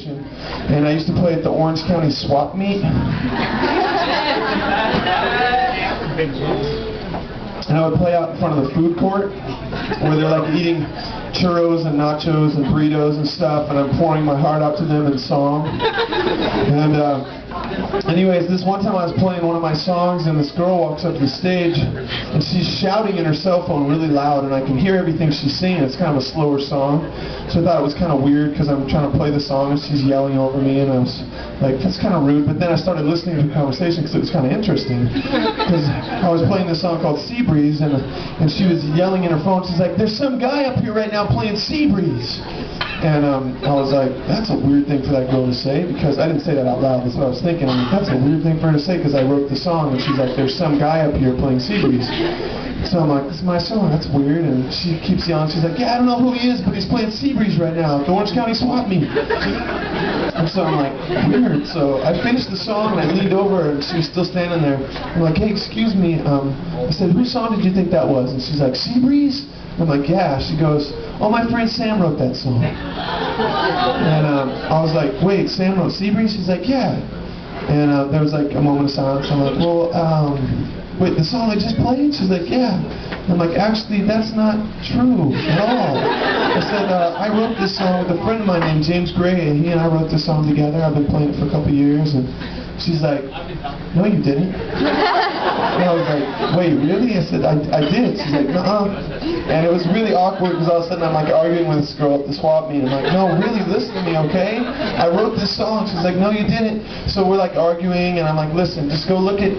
And I used to play at the Orange County swap meet. And I would play out in front of the food court where they're like eating churros and nachos and burritos and stuff, and I'm pouring my heart out to them in song. And anyways, this one time I was playing one of my songs and this girl walks up to the stage and she's shouting in her cell phone really loud, and I can hear everything she's singing. It's kind of a slower song, so I thought it was kind of weird because I'm trying to play the song and she's yelling over me, and I was like, that's kind of rude. But then I started listening to the conversation because it was kind of interesting, because I was playing this song called Sea Breeze, and she was yelling in her phone. She's like, there's some guy up here right now playing Sea Breeze. And I was like, that's a weird thing for that girl to say, because I didn't say that out loud. That's what I was thinking. I'm like, that's a weird thing for her to say, because I wrote the song. And she's like, there's some guy up here playing Sea Breeze. So I'm like, this is my song. That's weird. And she keeps yelling. She's like, yeah, I don't know who he is, but he's playing Sea Breeze right now at the Orange County swap meet. And so I'm like, weird. So I finished the song and I leaned over and she was still standing there. I'm like, hey, excuse me. I said, whose song did you think that was? And she's like, Sea Breeze? I'm like, yeah. She goes, oh, my friend Sam wrote that song. And I was like, wait, Sam wrote Sea Breeze? She's like, yeah. And there was like a moment of silence. I'm like, well, wait, the song I just played? She's like, yeah. I'm like, actually, that's not true at all. I said, I wrote this song with a friend of mine named James Gray, and he and I wrote this song together. I've been playing it for a couple years. And she's like, no, you didn't. And I was like, wait, really? I said, I did. She's like, nuh-uh. And it was really awkward because all of a sudden I'm like arguing with this girl at the swap meet. I'm like, no, really, listen to me, okay? I wrote this song. She's like, no, you didn't. So we're like arguing, and I'm like, listen, just go look at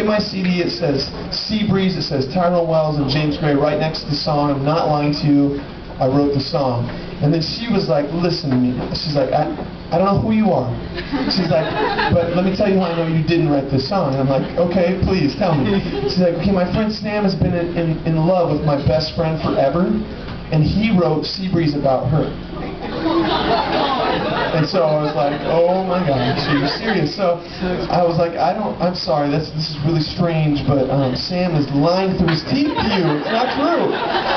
my CD. It says Sea Breeze. It says Tyrone Wells and James Gray right next to the song. I'm not lying to you. I wrote the song. And then she was like, listen to me. She's like, I don't know who you are. She's like, but let me tell you how I know you didn't write this song. And I'm like, okay, please tell me. She's like, okay, my friend Sam has been in love with my best friend forever, and he wrote Sea Breeze about her. And so I was like, oh my gosh, are you serious? So I was like, I'm sorry, this is really strange, but Sam is lying through his teeth to you. It's not true.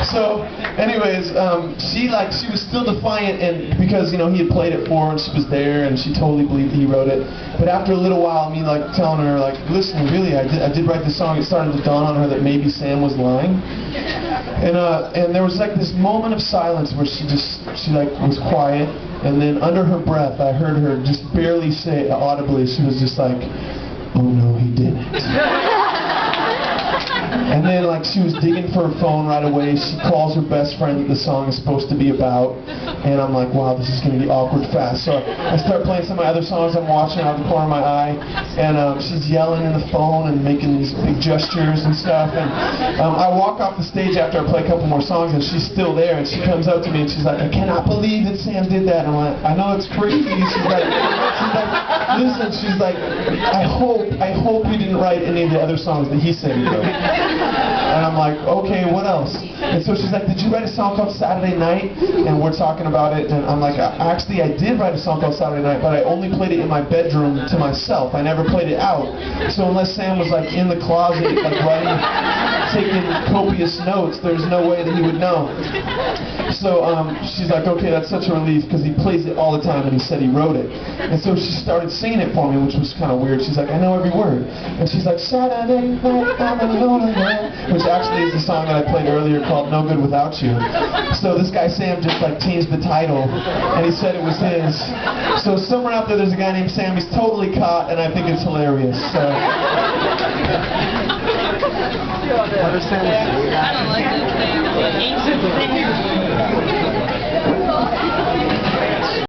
So anyways, she was still defiant, and because, you know, he had played it for her and she was there and she totally believed he wrote it. But after a little while, me like telling her, like, listen, really, I did write this song, it started to dawn on her that maybe Sam was lying. And there was like this moment of silence where she like was quiet, and then under her breath I heard her just barely say audibly, she was just like, oh no, he didn't. And then like she was digging for her phone right away. She calls her best friend that the song is supposed to be about, and I'm like, wow, this is going to be awkward fast. So I start playing some of my other songs I'm watching out of the corner of my eye, and she's yelling in the phone and making these big gestures and stuff. And I walk off the stage after I play a couple more songs, and she's still there, and she comes up to me and she's like, I cannot believe that Sam did that. And I'm like, I know, it's crazy. She's like, listen, she's like, I hope you didn't write any of the other songs that he said he wrote. And I'm like, okay, what else? And so she's like, did you write a song called Saturday Night? And we're talking about it, and I'm like, actually, I did write a song called Saturday Night, but I only played it in my bedroom to myself. I never played it out. So unless Sam was like in the closet, like writing, taking copious notes, there's no way that he would know. So she's like, okay, that's such a relief, because he plays it all the time, and he said he wrote it. And so she started singing it for me, which was kind of weird. She's like, I know every word. And she's like, Saturday night, I'm alone again, which actually is the song that I played earlier called No Good Without You. So this guy Sam just like changed the title, and he said it was his. So somewhere out there there's a guy named Sam. He's totally caught, and I think it's hilarious. So. I don't like this name.